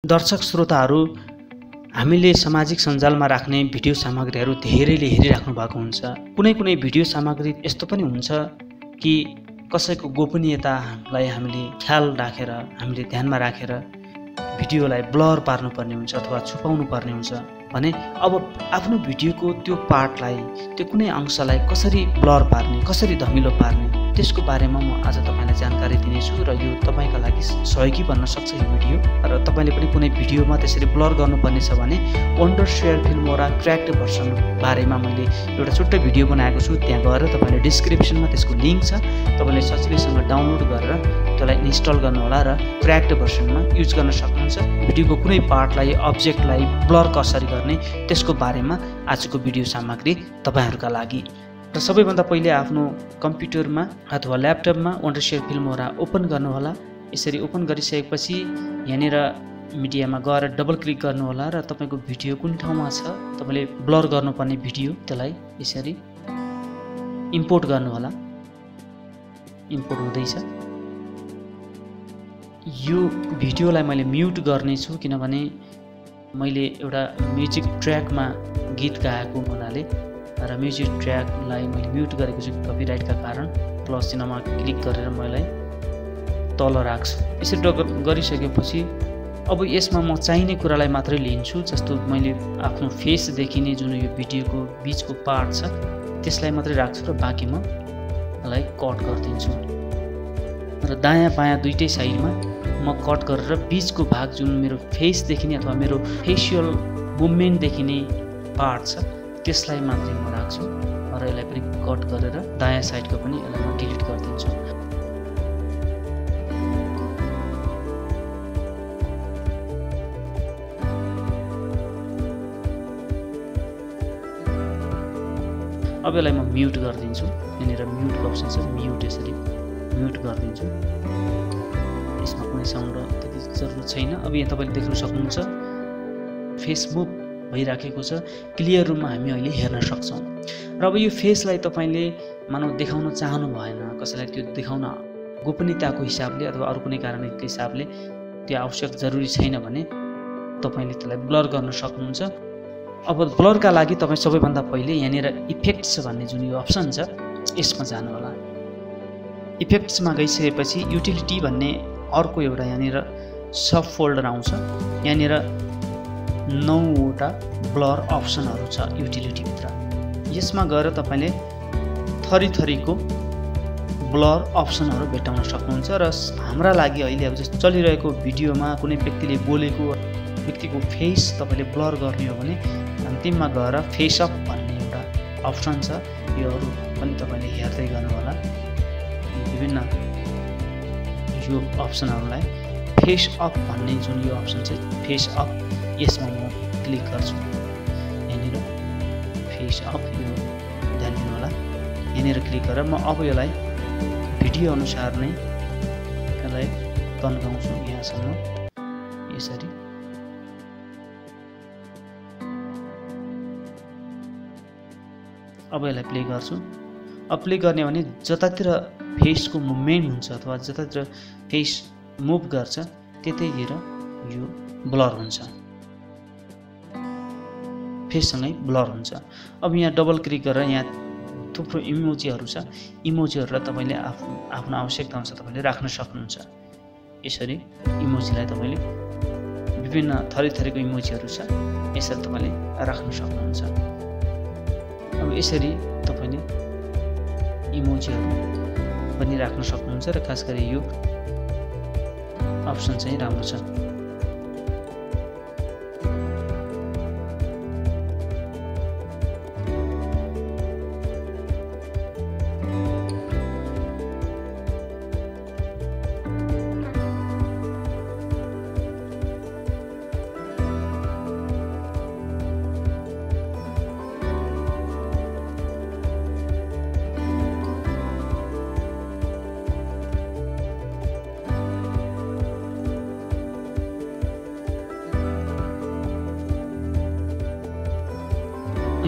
दर्शक श्रोताहरू, हामीले सामाजिक सञ्जालमा राख्ने भिडियो सामग्रीहरू धेरैले हेरिराख्नु भएको हुन्छ। कुनै भिडियो सामग्री यस्तो पनि हुन्छ कि कसैको गोपनीयतालाई हामीले ख्याल राखेर, हामीले ध्यानमा राखेर भिडियोलाई ब्लर पार्नुपर्ने हुन्छ अथवा छुपाउनु पर्ने हुन्छ भने अब आफ्नो भिडियोको त्यो पार्टलाई, त्यो कुनै अंशलाई कसरी ब्लर पार्ने, कसरी धमिलो पार्ने, त्यसको बारेमा म आज तपाईलाई जानकारी दिनेछु र यो तपाईका लागि सहयोगी बन्न सक्छ यो भिडियो। र तपाईले पनि कुनै भिडियोमा त्यसरी ब्लर गर्नुपर्ने छ भने वन्डरशेयर फिल्मोरा क्रैक्ड भर्सन बारेमा मैले एउटा छुट्टै भिडियो बनाएको छु। त्यहाँ गएर तपाईले डिस्क्रिप्सनमा त्यसको लिंक छ, तपाईले सजिलैसँग डाउनलोड गरेर त्यसलाई इन्स्टल गर्नुहोला र क्रैक्ड भर्सनमा युज गर्न सक्नुहुन्छ। भिडियोको कुनै पार्टलाई, अब्जेक्टलाई ब्लर कसरी गर्ने त्यसको बारेमा आजको भिडियो सामग्री तपाईहरुका लागि। र सबैभन्दा पहिले आफ्नो कम्प्युटरमा अथवा ल्यापटपमा वन्डरशेयर फिल्मोरा ओपन गर्नुहोला। यसरी ओपन गरिसकेपछि यहाँनिर मिडियामा गएर डबल क्लिक गर्नुहोला र तपाईको भिडियो कुन ठाउँमा छ, तपाईले ब्लर गर्नुपर्ने भिडियो, त्यसलाई यसरी इम्पोर्ट गर्नुहोला। इम्पोर्ट हुँदैछ। यो भिडियोलाई मैले म्युट गर्ने छु किनभने मैले एउटा म्युजिक ट्र्याकमा गीत गाएको हुनाले र म्युजिक ट्र्याकलाई मैले म्युट गरेको छु कपिराइटका कारण। प्लस चिन्हमा क्लिक गरेर मैले तल राख्छु। यसरी गरिसकेपछि अब यसमा म चाहिने कुरालाई मात्रै लिन्छु। जस्तो मैले आफ्नो फेस देखिने जुन यो भिडियोको बीचको पार्ट छ त्यसलाई मात्रै राख्छु र बाँकी म यसलाई कट गरिदिन्छु। र दायाँ बायाँ दुईटै साइडमा म कट गरेर बीचको भाग जुन मेरो फेस देखिने अथवा मेरो फेसियल मुभमेन्ट देखिने पार्ट छ त्यसलाई मात्रै म राख्छु र यसलाई पनि कट गरेर दायाँ साइडको पनि यसलाई म डिलिट गरिदिन्छु। अब यसलाई म म्युट गरिदिन्छु। यहाँनिर म्युटको अप्सन छ, म्युट यसरी म्युट गरिदिन्छु। यसमा कुनै साउन्ड त्यति जरुरत छैन। अब यहाँ तपाईले देख्न सक्नुहुन्छ फेस मुभ भइराखेको छ। क्लियर रूपमा हामी अहिले हेर्न सक्छौं। र अब यो फेसलाई तपाईले मानव देखाउन चाहनु भएन, कसैलाई त्यो देखाउन गोपनीयताको हिसाबले अथवा अरु कुनै कारणको हिसाबले त्यो आवश्यक जरुरी छैन भने तपाईले त्यसलाई ब्लर गर्न सक्नुहुन्छ। अब ब्लरका लागि तपाई सबैभन्दा पहिले यहाँनिर इफेक्ट्स भन्ने जुन यो अप्सन छ यसमा जानु होला। इफेक्ट्समा गइसकेपछि युटिलिटी भन्ने अर्को एउटा यहाँनिर सब फोल्डर आउँछ। यहाँनिर 9 वटा ब्लर अप्सनहरु छ युटिलिटी भित्र। यसमा गएर तपाईले थरीथरीको ब्लर अप्सनहरु भेटाउन सक्नुहुन्छ र हाम्रा लागि अहिले अब जस्तो चलिरहेको भिडियोमा कुनै व्यक्तिले बोलेको व्यक्तिको फेस तपाईले ब्लर गर्ने हो भने अन्तिममा गएर फेस अप भन्ने एउटा अप्सन छ। योहरु पनि तपाईले हेर्दै गर्नु होला। विभिन्न यो अप्सनहरुलाई फेस अप भन्ने जुन यो अप्सन छ फेस अप, यसमा म क्लिक गर्छु। यहाँनिर फेस अप यो ध्यान दिनु होला। यहाँनिर क्लिक गरेर म अब यसलाई भिडियो अनुसार नै यसलाई तन्काउँछु यहाँसम्म यसरी। अब यसलाई प्ले गर्छु। अब प्ले गर्ने भने जतातिर फेसको मुभमेन्ट हुन्छ अथवा जतातिर फेस मुभ गर्छ त्यतैतिर यो ब्लर हुन्छ, फेससँगै ब्लर हुन्छ। अब यहाँ डबल क्लिक गरेर यहाँ थुप्रो इमोजीहरु छ। इमोजीहरुलाई तपाईले आफ्नो आवश्यकता अनुसार तपाईले राख्न सक्नुहुन्छ। यसरी इमोजीलाई तपाईले विभिन्न थरीथरीको इमोजीहरु छ, यसरी तपाईले राख्न सक्नुहुन्छ। अब यसरी तपाईले इमोजीहरु पनि राख्न सक्नुहुन्छ र खास गरी यो अप्सन चाहिँ राम्रो छ।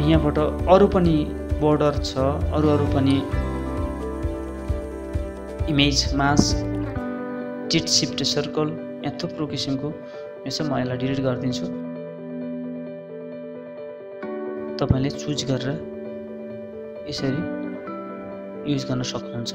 यहाँबाट अरु पनि बोर्डर छ, अरु पनि image mask, tit shift circle, यहाँ थुप्रो किसिमको यसो म यसलाई डिलिट गरिदिन्छु। तपाईले चुज गरेर यसरी युज गर्न सक्नुहुन्छ।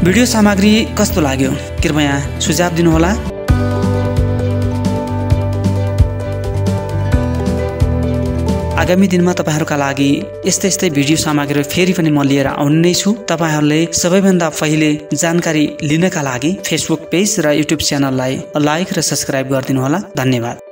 भिडियो सामग्री कस्तो लाग्यो कृपया सुझाव दिनुहोला। आगामी दिनमा तपाईहरुका लागि यस्तै भिडियो सामग्री फेरि पनि म लिएर आउने नै छु। तपाईहरुले सबैभन्दा पहिले जानकारी लिनका लागि फेसबुक पेज र युट्युब च्यानललाई लाइक र सब्स्क्राइब गरिदिनु होला। धन्यवाद।